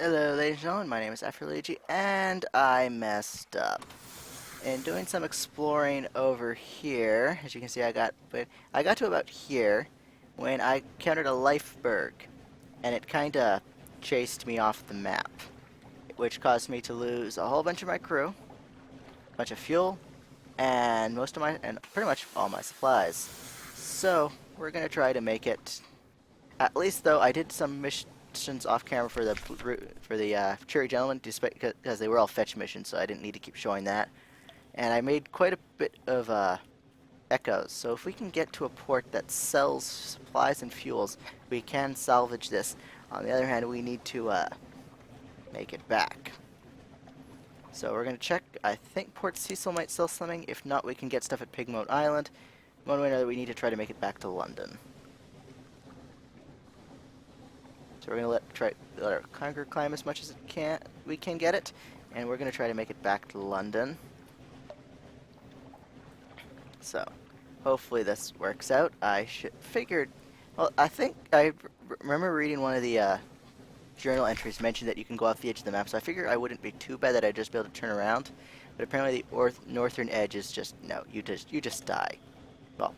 Hello, ladies and gentlemen. My name is Afroluigi, and I messed up. In doing some exploring over here, as you can see, I got to about here when I encountered a lifeberg, and it kind of chased me off the map, which caused me to lose a whole bunch of my crew, a bunch of fuel, and pretty much all my supplies. So we're gonna try to make it. At least, though, I did some missions off camera for the Cherry Gentleman, because they were all fetch missions, so I didn't need to keep showing that. And I made quite a bit of echoes. So if we can get to a port that sells supplies and fuels, we can salvage this. On the other hand, we need to make it back. So we're gonna check. I think Port Cecil might sell something. If not, we can get stuff at Pigmoat Island. One way or another, we need to try to make it back to London. So we're gonna try let our conqueror climb as much as we can get it, and we're gonna try to make it back to London. So hopefully this works out. Well, I think I remember reading one of the journal entries mentioned that you can go off the edge of the map. So I figured I wouldn't be too bad that I'd just be able to turn around. But apparently the northern edge is just no. You just die. Well,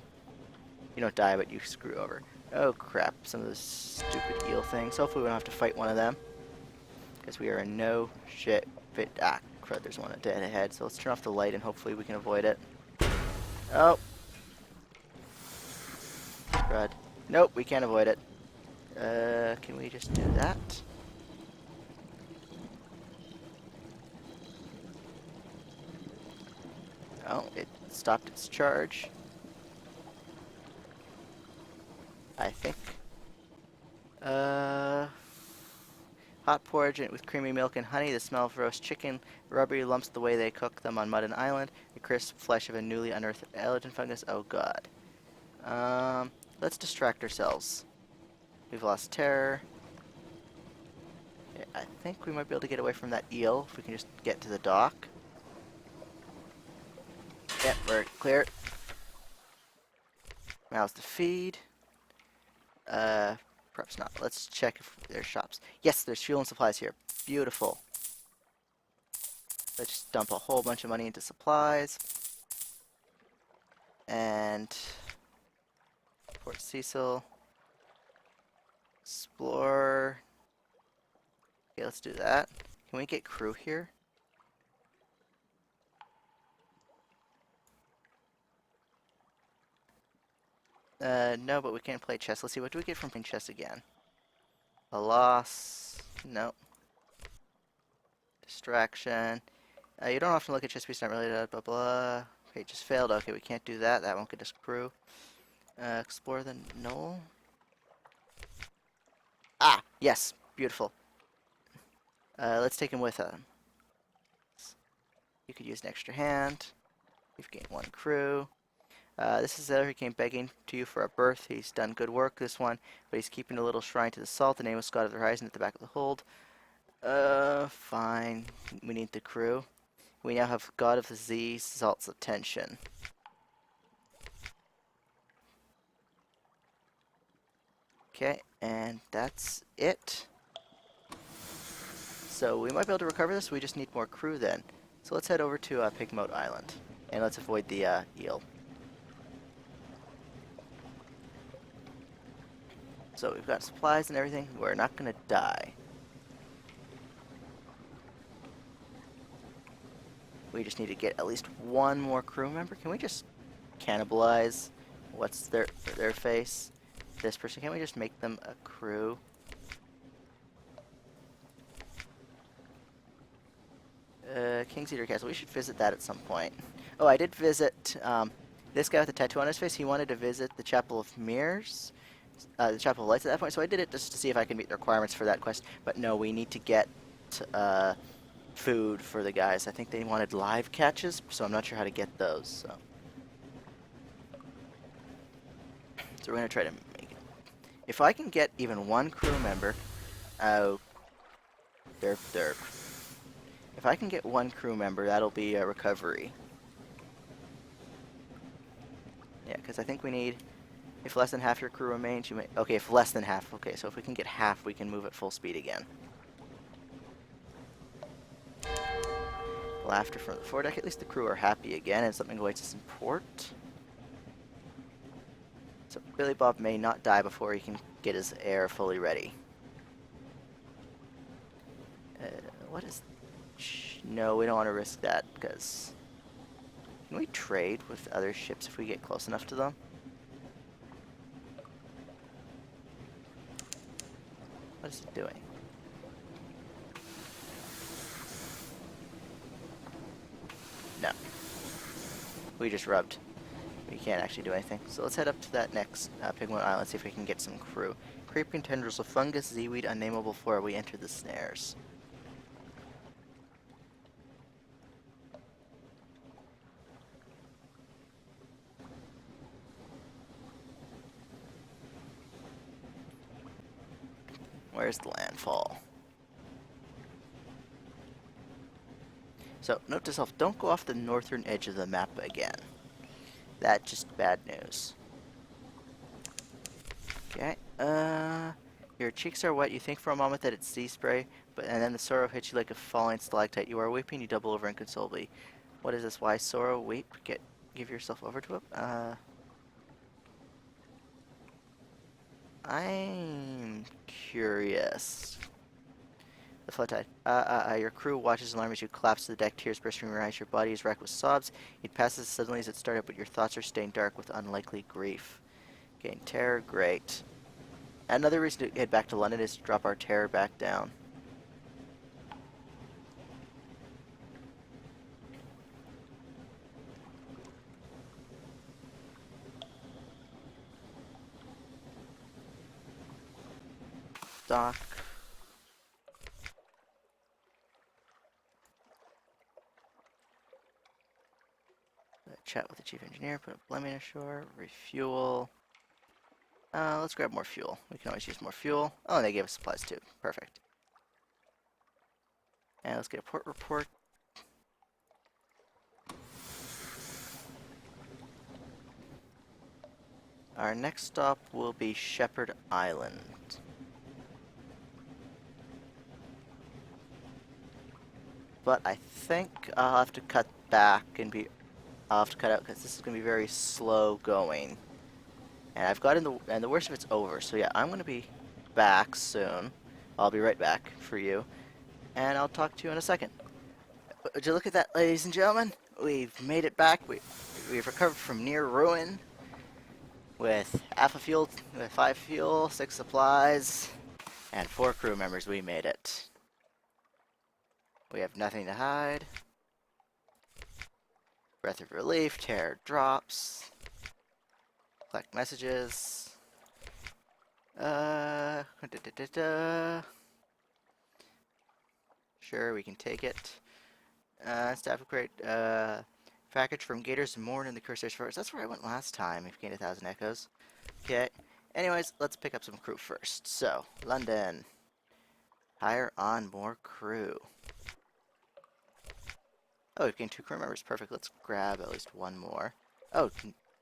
you don't die, but you screw over. Oh crap, some of those stupid eel things. Hopefully we don't have to fight one of them. Because we are in no shit fit. Ah, crud, there's one dead ahead. So let's turn off the light and hopefully we can avoid it. Oh. Crud. Nope, we can't avoid it. Can we just do that? Oh, it stopped its charge. I think. Hot porridge with creamy milk and honey, the smell of roast chicken, rubbery lumps the way they cook them on Mudden Island, the crisp flesh of a newly unearthed allergen fungus. Oh god. Let's distract ourselves. We've lost terror. Okay, I think we might be able to get away from that eel if we can just get to the dock. Yep, we're clear. Mouths to feed. Perhaps not. Let's check if there's shops. Yes, there's fuel and supplies here. Beautiful. Let's just dump a whole bunch of money into supplies. And Port Cecil. Explore. Okay, let's do that. Can we get crew here? No, but we can play chess. Let's see, what do we get from playing chess again? A loss. No. Distraction. You don't often look at chess pieces, not really, blah, blah, blah. Okay, just failed. Okay, we can't do that. That won't get us crew. Explore the knoll. Ah, yes. Beautiful. Let's take him with us. You could use an extra hand. We've gained one crew. This is the other who came begging to you for a berth. He's done good work, this one, but he's keeping a little shrine to the salt. The name was God of the Horizon at the back of the hold. Fine. We need the crew. We now have God of the Z, Salt's attention. Okay, and that's it. So we might be able to recover this. We just need more crew then. So let's head over to Pigmoat Island, and let's avoid the eel. So we've got supplies and everything. We're not gonna die. We just need to get at least one more crew member. Can we just cannibalize what's their face? This person. Can't we just make them a crew? King's Eater Castle. We should visit that at some point. Oh, I did visit this guy with the tattoo on his face. He wanted to visit the Chapel of Mirrors. The Chapel of Lights at that point, so I did it just to see if I can meet the requirements for that quest. But no, we need to get food for the guys. I think they wanted live catches, so I'm not sure how to get those. So we're gonna try to make it. If I can get even one crew member, oh, derp derp. If I can get one crew member, that'll be a recovery. Yeah, because I think we need. If less than half your crew remains, you may... Okay, if less than half. Okay, so if we can get half, we can move at full speed again. Laughter from the foredeck. At least the crew are happy again, and something awaits us in port. So Billy Bob may not die before he can get his air fully ready. What is... No, we don't want to risk that, because... Can we trade with other ships if we get close enough to them? What is it doing? No. We just rubbed. We can't actually do anything. So let's head up to that next Pigment Island, see if we can get some crew. Creeping tendrils of fungus, seaweed, unnameable flora. We enter the snares. Where's the landfall? So, note to self, don't go off the northern edge of the map again. That's just bad news. Okay, your cheeks are wet. You think for a moment that it's sea spray, and then the sorrow hits you like a falling stalactite. You are weeping, you double over inconsolably. What is this? Why sorrow? Weep? Give yourself over to it? I'm curious. The flood tide. Your crew watches alarm as you collapse to the deck, tears bursting from your eyes. Your body is racked with sobs. It passes suddenly as it started, but your thoughts are staying dark with unlikely grief. Gain terror, great. Another reason to head back to London is to drop our terror back down. Dock. Chat with the chief engineer, put a Blemming ashore, refuel. Let's grab more fuel. We can always use more fuel. Oh, and they gave us supplies too. Perfect. And let's get a port report. Our next stop will be Shepherd Island. But I think I'll have to cut back and I'll have to cut out because this is going to be very slow going. And I've got and the worst of it's over. So yeah, I'm going to be back soon. I'll be right back for you. And I'll talk to you in a second. Would you look at that, ladies and gentlemen? We've made it back. We've recovered from near ruin. With half a fuel, with 5 fuel, 6 supplies, and 4 crew members. We made it. We have nothing to hide. Breath of relief, terror drops. Collect messages. Sure, we can take it. Staff upgrade. Package from Gators and Morn in the Corsairs Forest. That's where I went last time. We've gained 1,000 echoes. Okay. Anyways, let's pick up some crew first. So, London. Hire on more crew. Oh, we've gained 2 crew members. Perfect. Let's grab at least 1 more. Oh,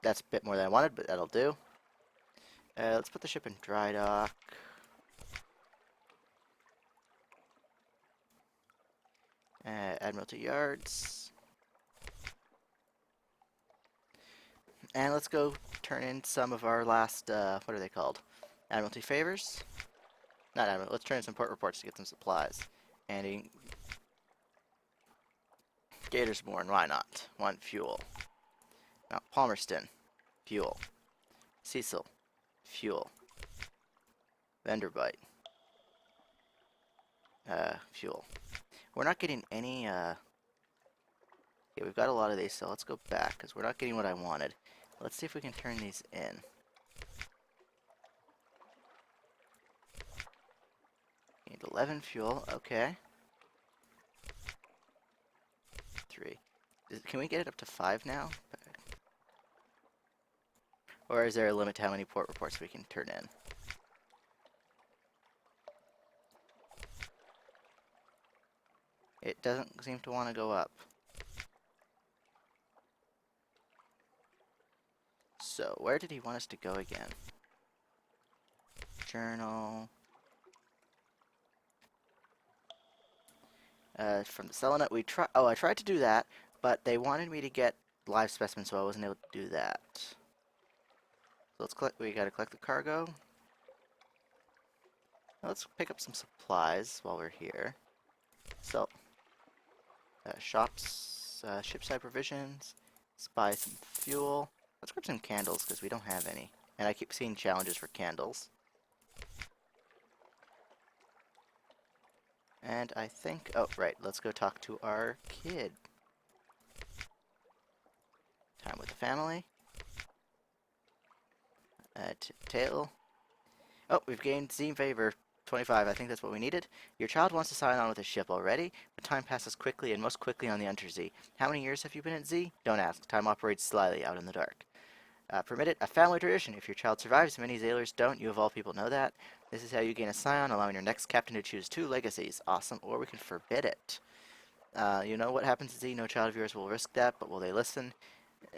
that's a bit more than I wanted, but that'll do. Let's put the ship in dry dock. Admiralty Yards. And let's go turn in some of our last, what are they called? Admiralty Favors? Not Admiralty, let's turn in some port reports to get some supplies. And Gatorsborn, why not? 1 fuel. Mount Palmerston, fuel. Cecil, fuel. Vanderbite, fuel. We're not getting any, yeah, we've got a lot of these, so let's go back, because we're not getting what I wanted. Let's see if we can turn these in. Need 11 fuel, okay. 3. Can we get it up to 5 now? Or is there a limit to how many port reports we can turn in? It doesn't seem to want to go up. So, where did he want us to go again? Journal. From the Selenite, I tried to do that, but they wanted me to get live specimens, so I wasn't able to do that. So let's collect. We gotta collect the cargo. Let's pick up some supplies while we're here. So, shops, shipside provisions. Let's buy some fuel. Let's grab some candles because we don't have any, and I keep seeing challenges for candles. And I think, oh right, let's go talk to our kid. Time with the family. Tail. Oh, we've gained Zine Favor 25. I think that's what we needed. Your child wants to sign on with a ship already, but time passes quickly and most quickly on the Unterzee. How many years have you been at Z? Don't ask. Time operates slyly out in the dark. Permit it, a family tradition. If your child survives, many sailors don't. You of all people know that. This is how you gain a scion, allowing your next captain to choose 2 legacies. Awesome. Or we can forbid it. You know what happens at Z? No child of yours will risk that, but will they listen?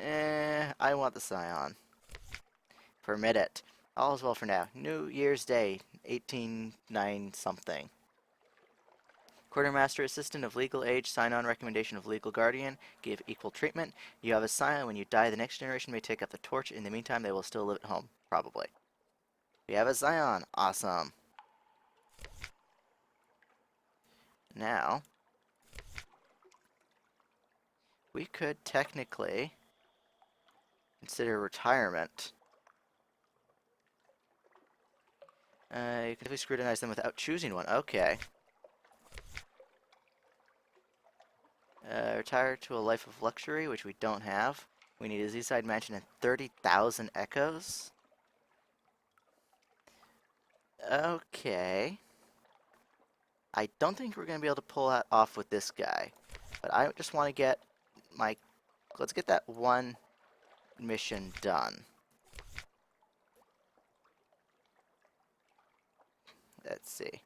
I want the scion. Permit it. All is well for now. New Year's Day, 1809 something. Quartermaster Assistant of Legal Age, sign-on recommendation of Legal Guardian, give equal treatment. You have a scion. When you die, the next generation may take up the torch. In the meantime, they will still live at home. Probably. We have a scion. Awesome. Now, we could technically consider retirement. You can definitely scrutinize them without choosing one. Okay. Retire to a life of luxury, which we don't have. We need a Z-side mansion and 30,000 echoes. Okay. I don't think we're going to be able to pull that off with this guy. But I just want to get my... Let's get that one mission done. Let's see.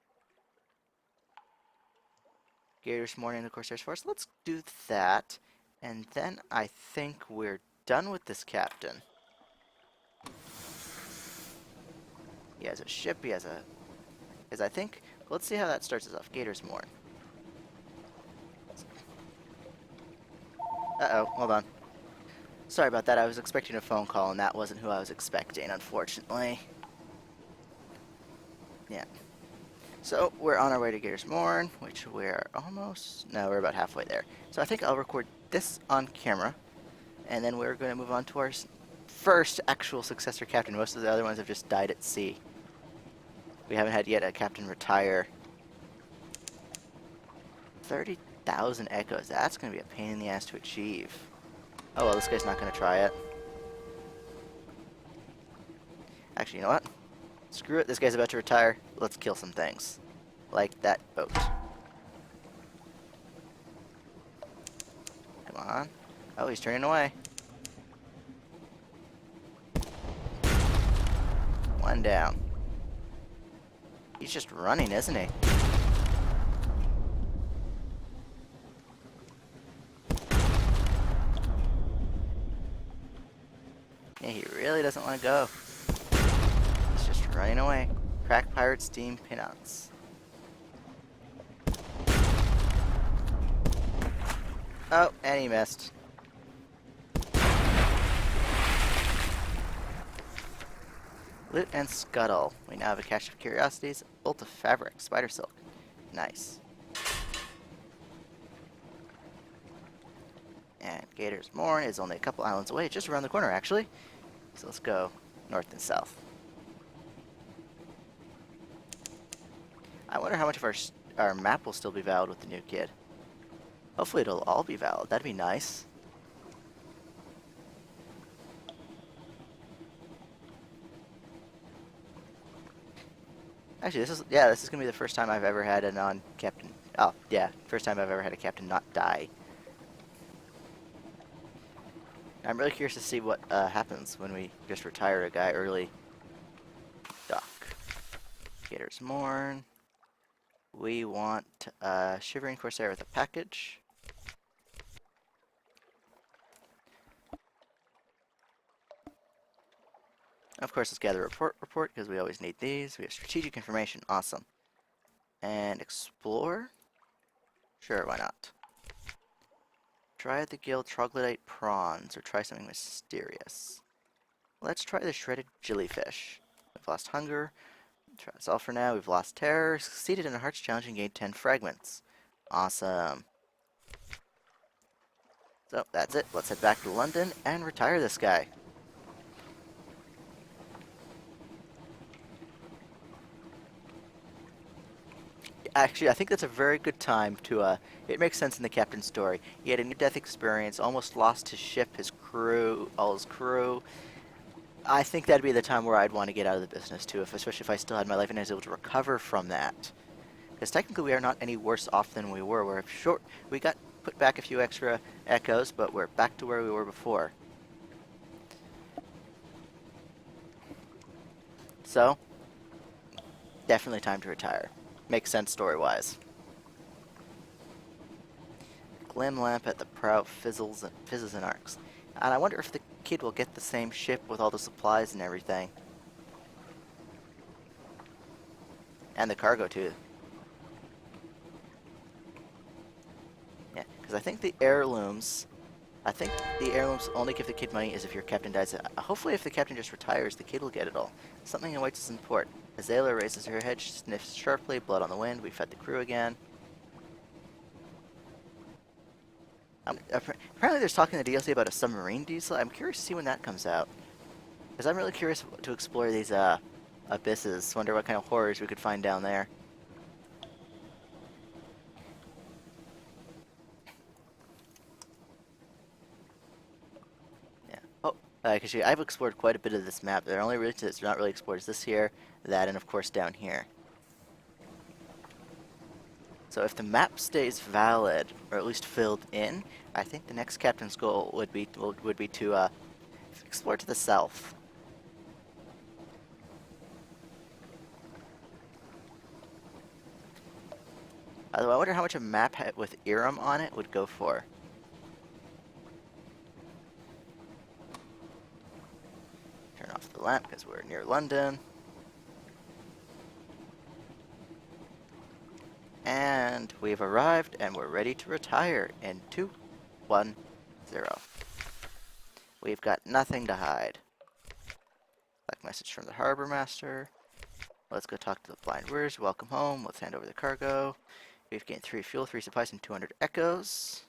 Gators Morning, of course, there's Force. Let's do that. And then I think we're done with this captain. He has a ship, he has a... Because I think... Let's see how that starts us off. Gators Morn. Uh-oh, hold on. Sorry about that, I was expecting a phone call, and that wasn't who I was expecting, unfortunately. Yeah. So, we're on our way to Gators Morn, which we're almost... No, we're about halfway there. So I think I'll record this on camera, and then we're going to move on to our first actual successor captain. Most of the other ones have just died at sea. We haven't had yet a captain retire. 30,000 echoes. That's going to be a pain in the ass to achieve. Oh well, this guy's not going to try it. Actually, you know what? Screw it. This guy's about to retire. Let's kill some things. Like that boat. Come on. Oh, he's turning away. One down. He's just running, isn't he? Yeah, he really doesn't want to go. He's just running away. Crack pirate steam pinouts. Oh, and he missed. Loot and scuttle. We now have a cache of curiosities, bolt of fabric, spider silk. Nice. And Gators Morn is only a couple islands away, just around the corner actually. So let's go north and south. I wonder how much of our map will still be valid with the new kid. Hopefully it'll all be valid. That'd be nice. Actually, this is gonna be the first time I've ever had a non-captain. Oh, yeah, first time I've ever had a captain not die. I'm really curious to see what happens when we just retire a guy early. Dock. Gators Morn. We want Shivering Corsair with a package. Of course, let's gather a report because we always need these. We have strategic information. Awesome. And explore. Sure, why not? Try the guild troglodyte prawns, or try something mysterious. Let's try the shredded jellyfish. We've lost hunger. Try this all for now. We've lost terror. Succeeded in a hearts challenge and gained 10 fragments. Awesome. So that's it. Let's head back to London and retire this guy. Actually, I think that's a very good time to, it makes sense in the captain's story. He had a near-death experience, almost lost his ship, his crew, all his crew. I think that'd be the time where I'd want to get out of the business too, especially if I still had my life and I was able to recover from that. Because technically we are not any worse off than we were. We're short, we got put back a few extra echoes, but we're back to where we were before. So, definitely time to retire. Makes sense story-wise. Glim lamp at the prow fizzes and arcs. And I wonder if the kid will get the same ship with all the supplies and everything. And the cargo too. Yeah, because I think the heirlooms only give the kid money is if your captain dies. Hopefully if the captain just retires, the kid will get it all. Something in White's in port. Azalea raises her head, sniffs sharply, blood on the wind. We fed the crew again. Apparently there's talking in the DLC about a submarine diesel. I'm curious to see when that comes out. Because I'm really curious to explore these abysses. Wonder what kind of horrors we could find down there. Yeah. Oh, because I've explored quite a bit of this map. The only really that's not really explored is this here, that, and of course down here. So if the map stays valid, or at least filled in, I think the next captain's goal would be to explore to the south. Although I wonder how much a map with Irem on it would go for. Turn off the lamp because we're near London. And we've arrived and we're ready to retire in 2, 1, 0. We've got nothing to hide. Black message from the harbor master. Let's go talk to the blind warriors. Welcome home. Let's hand over the cargo. We've gained 3 fuel, 3 supplies, and 200 echoes.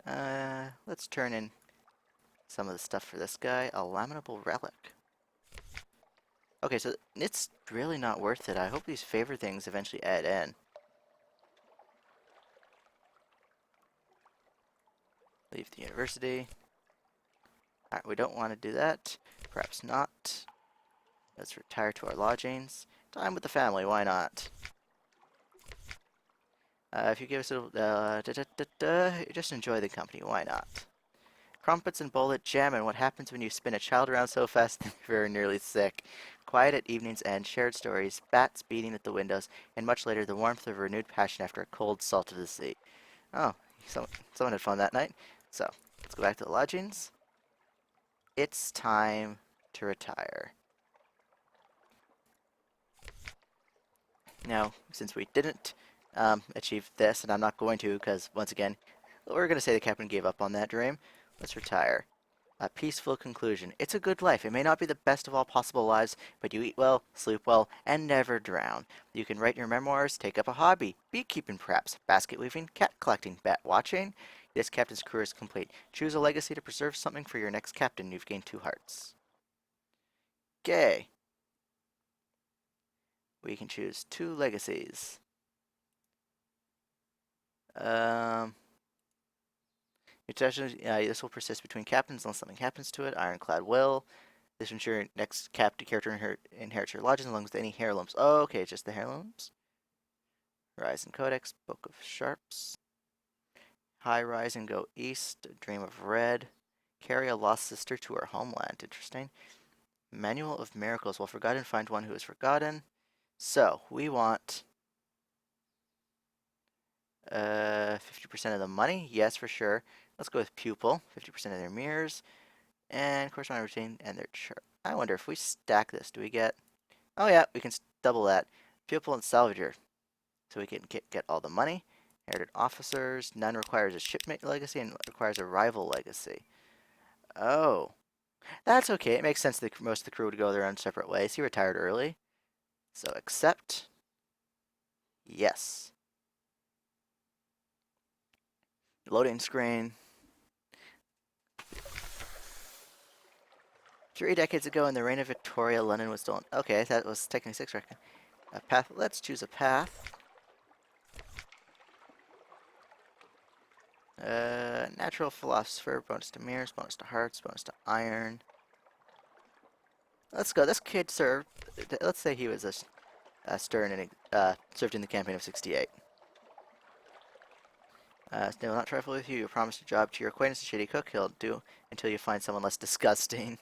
Let's turn in some of the stuff for this guy. A laminable relic. Okay, so it's really not worth it. I hope these favor things eventually add in. Leave the university. Alright, we don't want to do that. Perhaps not. Let's retire to our lodgings. Time with the family, why not? If you give us a just enjoy the company, why not? Crumpets and bullet jam, and what happens when you spin a child around so fast that you're very nearly sick. Quiet at evening's end, shared stories, bats beating at the windows, and much later the warmth of renewed passion after a cold salt of the sea. Oh, someone had fun that night. So, let's go back to the lodgings. It's time to retire. Now, since we didn't achieve this, and I'm not going to because, once again, we're going to say the captain gave up on that dream, let's retire. A peaceful conclusion. It's a good life. It may not be the best of all possible lives, but you eat well, sleep well, and never drown. You can write your memoirs, take up a hobby, beekeeping perhaps, basket weaving, cat collecting, bat watching. This captain's career is complete. Choose a legacy to preserve something for your next captain. You've gained 2 hearts. Okay. We can choose 2 legacies. This will persist between captains unless something happens to it. Ironclad will. This will ensure your next character inherits your lodges along with any heirlooms. Oh, okay, just the heirlooms. Horizon Codex, Book of Sharps. High rise and go east. Dream of Red. Carry a lost sister to her homeland. Interesting. Manual of Miracles. While forgotten, find one who is forgotten. So, we want 50% of the money. Yes, for sure. Let's go with Pupil. 50% of their mirrors. And corresponding routine and their chart. I wonder if we stack this, do we get... Oh yeah, we can double that. Pupil and Salvager. so we can get all the money. Inherited officers. None requires a shipmate legacy and requires a rival legacy. Oh, that's okay. It makes sense that most of the crew would go their own separate ways. He retired early. So accept. Yes. Loading screen. 3 decades ago, in the reign of Victoria, London was stolen. Okay, that was technically 6 reckon. A path. Let's choose a path. Natural philosopher. Bonus to mirrors. Bonus to hearts. Bonus to iron. Let's go. This kid served. Let's say he was a stern and served in the campaign of '68. They will not trifle with you. You promised a job to your acquaintance, a shady cook. He'll do until you find someone less disgusting.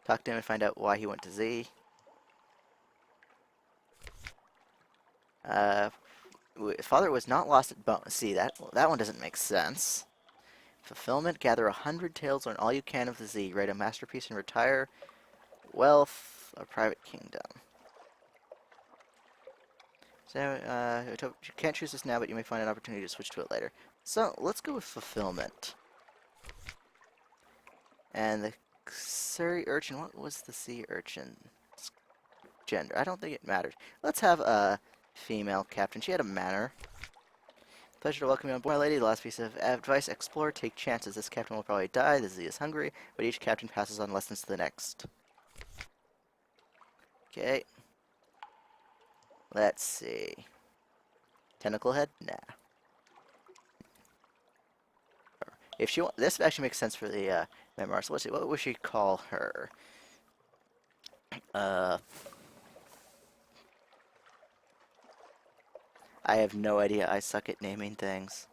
Talk to him and find out why he went to Z. Father was not lost at bone. See, that one doesn't make sense. Fulfillment. Gather 100 tales, learn all you can of the Z. Write a masterpiece and retire. Wealth. A private kingdom. So, you can't choose this now, but you may find an opportunity to switch to it later. So, let's go with fulfillment. And the Surrey urchin, what was the sea urchin's gender? I don't think it matters. Let's have a female captain. She had a manner. Pleasure to welcome you on board, my lady. The last piece of advice: explore, take chances. This captain will probably die. The Z is hungry, but each captain passes on lessons to the next. Okay. Let's see. Tentacle head? Nah. If she this actually makes sense for the memoir. So let's see. What would she call her? I have no idea. I suck at naming things.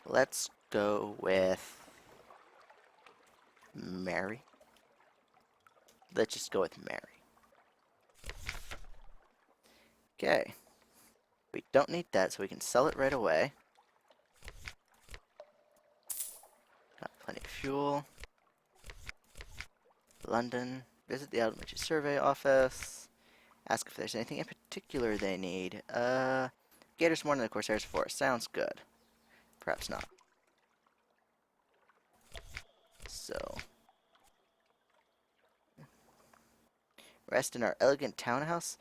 Let's go with Mary. Let's just go with Mary. Okay. We don't need that, so we can sell it right away. Got plenty of fuel. London. Visit the Elementary Survey Office. Ask if there's anything in particular they need. Gators more than the Corsairs Forest. Sounds good. Perhaps not. So. Rest in our elegant townhouse.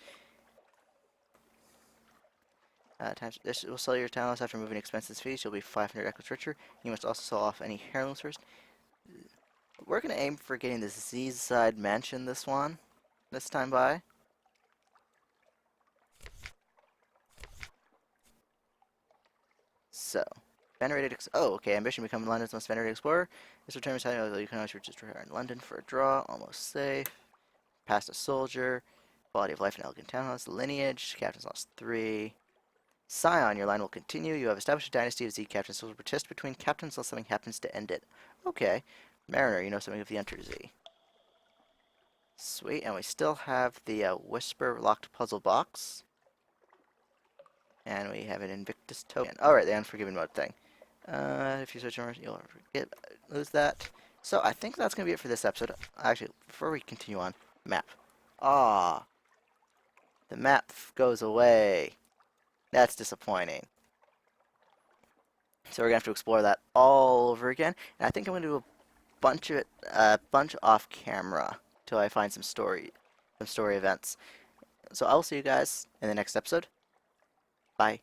This will sell your townhouse after moving expenses fees. You'll be 500 echoes richer. You must also sell off any heirlooms first. We're going to aim for getting the Z-side mansion this time by. So, venerated. Oh, okay. Ambition: become London's most venerated explorer. This returns how you can always register in London for a draw. Almost safe. Past a soldier. Quality of life in elegant townhouse. Lineage. Captain's lost 3. Scion, your line will continue. You have established a dynasty of Z captains, so will persist between captains unless something happens to end it. Okay. Mariner, you know something of the Unterzee. Sweet, and we still have the Whisper locked puzzle box. And we have an Invictus token. Alright, the Unforgiven mode thing. If you switch over, you'll lose that. So I think that's going to be it for this episode. Actually, before we continue on, map. Ah, the map goes away. That's disappointing. So we're gonna have to explore that all over again. And I think I'm gonna do a bunch off camera till I find some story events. So I will see you guys in the next episode. Bye.